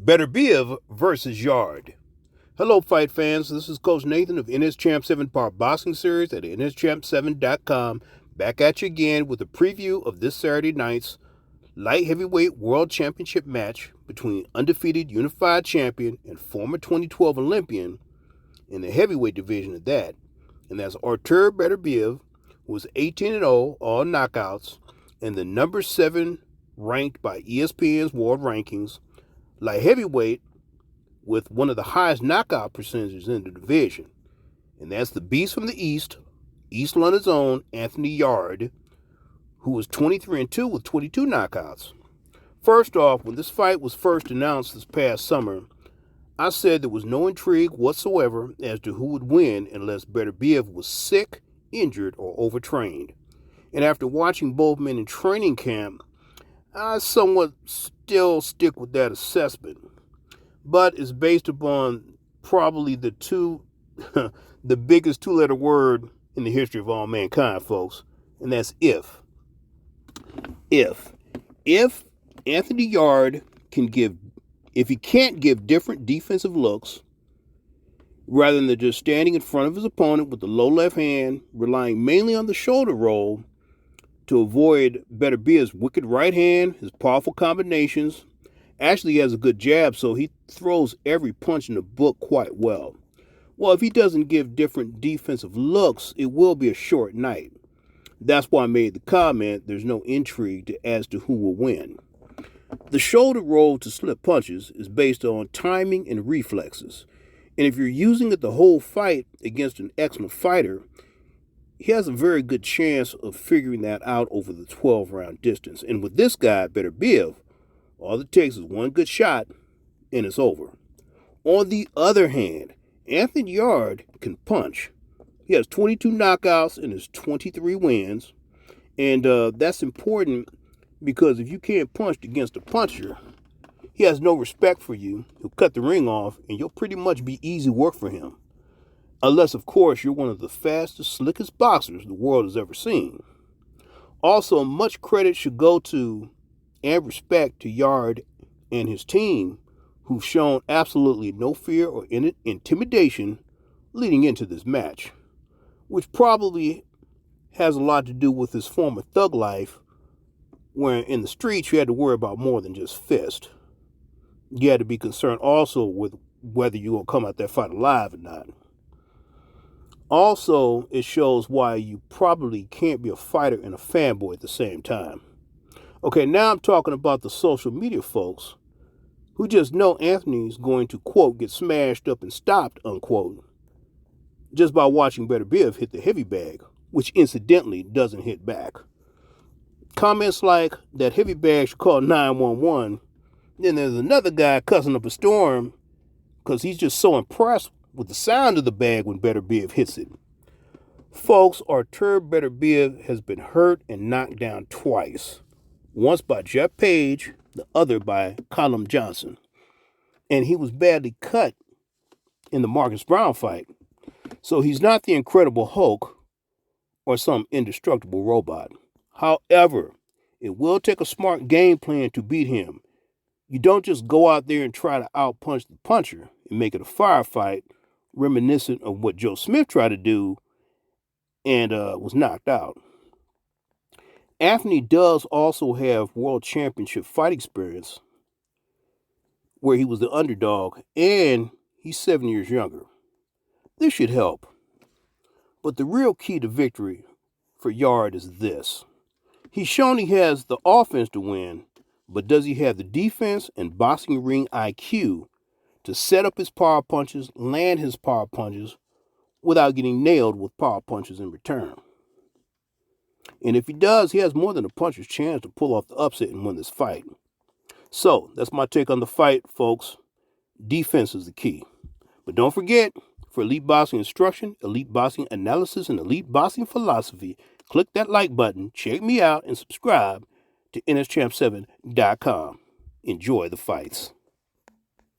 Beterbiev versus Yarde. Hello, fight fans. This is Coach Nathan of NS Champ 7 Power Boxing Series at nschamp7.com. Back at you again with a preview of this Saturday night's light heavyweight world championship match between undefeated unified champion and former 2012 Olympian in the heavyweight division at that. And that's Artur Beterbiev, who was 18-0, all knockouts, and the number 7 ranked by ESPN's world rankings light heavyweight with one of the highest knockout percentages in the division. And that's the beast from the East London's own Anthony Yarde, who was 23-2 with 22 knockouts. First off, when this fight was first announced this past summer, I said there was no intrigue whatsoever as to who would win unless Beterbiev was sick, injured, or overtrained. And after watching both men in training camp, I somewhat still stick with that assessment, but it's based upon probably the biggest two-letter word in the history of all mankind, folks, and that's if. If Anthony Yarde if he can't give different defensive looks, rather than just standing in front of his opponent with the low left hand, relying mainly on the shoulder roll, to avoid Beterbiev's wicked right hand, his powerful combinations. Actually, he has a good jab, so he throws every punch in the book quite well. Well, if he doesn't give different defensive looks, it will be a short night. That's why I made the comment there's no intrigue as to who will win. The shoulder roll to slip punches is based on timing and reflexes. And if you're using it the whole fight against an excellent fighter, he has a very good chance of figuring that out over the 12-round distance. And with this guy, Beterbiev, all it takes is one good shot, and it's over. On the other hand, Anthony Yarde can punch. He has 22 knockouts and his 23 wins. And that's important because if you can't punch against a puncher, he has no respect for you. He'll cut the ring off, and you'll pretty much be easy work for him. Unless, of course, you're one of the fastest, slickest boxers the world has ever seen. Also, much credit should go to and respect to Yarde and his team, who've shown absolutely no fear or intimidation leading into this match, which probably has a lot to do with his former thug life, where in the streets you had to worry about more than just fist. You had to be concerned also with whether you're going to come out that fight alive or not. Also, it shows why you probably can't be a fighter and a fanboy at the same time. Okay, now I'm talking about the social media folks who just know Anthony's going to, quote, get smashed up and stopped, unquote, just by watching Beterbiev hit the heavy bag, which incidentally doesn't hit back. Comments like that heavy bag should call 911. Then there's another guy cussing up a storm because he's just so impressed with the sound of the bag when Beterbiev hits it. Folks, Artur Beterbiev has been hurt and knocked down twice. Once by Jeff Page, the other by Callum Johnson. And he was badly cut in the Marcus Brown fight. So he's not the Incredible Hulk or some indestructible robot. However, it will take a smart game plan to beat him. You don't just go out there and try to outpunch the puncher and make it a firefight, reminiscent of what Joe Smith tried to do and was knocked out. Anthony does also have world championship fight experience where he was the underdog, and he's 7 years younger. This should help. But the real key to victory for Yarde is this. He's shown he has the offense to win, but does he have the defense and boxing ring IQ to set up his power punches, land his power punches, without getting nailed with power punches in return? And if he does, he has more than a puncher's chance to pull off the upset and win this fight. So, that's my take on the fight, folks. Defense is the key. But don't forget, for elite boxing instruction, elite boxing analysis, and elite boxing philosophy, click that like button, check me out, and subscribe to nschamp7.com. Enjoy the fights.